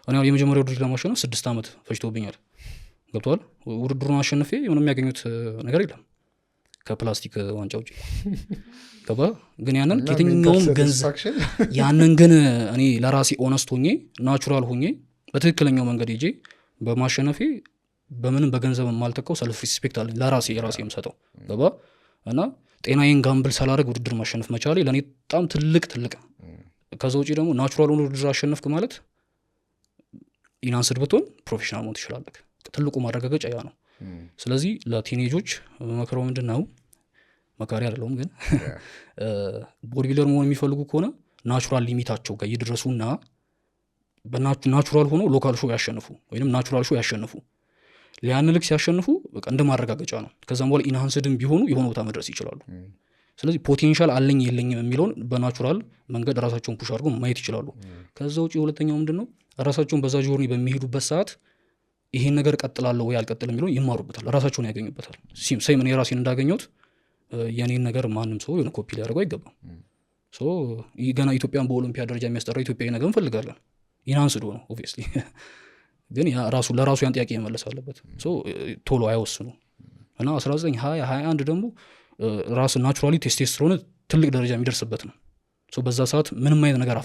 እኔ የመጀመሪያው ውድድር ለማሸነፍ 6 አመት ፈጅቶብኛል ገብቷል ውድድሩን አሸንፌ ምንም ያገኙት ነገር የለም ከፕላስቲክ ዋንጫ ውጪ ገባ ግን ያንን ግን እኔ ለራሴ ኦነስት ሆኜ ናቹራል ሆኜ በትክክለኛው መንገድ ሄጄ በማሸነፌ በምንም በገንዘብ ማልተከው ሰልፍ ሪስፔክት አለኝ ለራሴ የምሰጠው ገባ እና ጤናዬን ጋምብል ሳላረግ ውድድር ማሸነፍ መቻሌ ለኔ በጣም ትልቅ ከዛ ውጪ ደግሞ ናቹራል ሆኖ ውድድር አሸነፍክ ማለት ኢናንስድ ብትሆን ፕሮፌሽናል መሆን ትችላለህ ትልቁ ማረጋገጫ ያ ነው ስለዚህ ለቲኔጆች መከረው ምንድነው መካሪ አይደለም ግን ቦዲ ቢልደር መሆን የሚፈልጉ ከሆነ ናቹራል ሊሚታቸው ጋር ይድረሱና በናቹራል ሆኖ ሎካል ሾው ያሸንፉ ወይንም ናቹራል ሾው ያሸንፉ ሊያን ልክ ሲያሸንፉ በቃ እንደ ማረጋገጫ ነው ከዛም በኋላ ኢንሃንስድም ቢሆኑ የሆነ ቦታ መድረስ ይችላሉ ስለዚህ ፖቴንሻል አለኝ የለኝም የሚለውን በናቹራል መንገድ ራሳቸውን ፑሽ አድርገው ማየት ይችላሉ ከዛ ውጪ ሁለተኛው ምንድነው ራሳቸውን በዛ ጆርኒ በሚሄዱበት ሰዓት ይሄን ነገር ቀጥላለሁ ወይ አልቀጥልም የሚለውን ይማሩበታል ራሳቸውን ያገኙበታል ሴም እኔ ራሴን እንዳገኘሁት የኔን ነገር ማንም ሰው የሆነ ኮፒ ሊያደርገው አይገባም ሶ ገና ኢትዮጵያን በኦሎምፒያ ደረጃ የሚያስጠራ ኢትዮጵያዊ ነገር እንፈልጋለን ኢንሃንስድ ነው ኦብቪየስሊ ግን ያ ለራሱ ያን ጥያቄ መመለስ አለበት ሶ ቶሎ አይወስኑ እና 1921 ደግሞ ራስ ናቹራሊ ቴስቶስትሮን ትልቅ ደረጃ የሚደርስበት ነው ሶ በዛ ሰዓት ምንም አይነት ነገር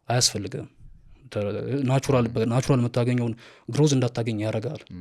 አያስፈልግም ናቹራል መታገኘውን ግሮዝ እንዳታገኝ ያደርጋል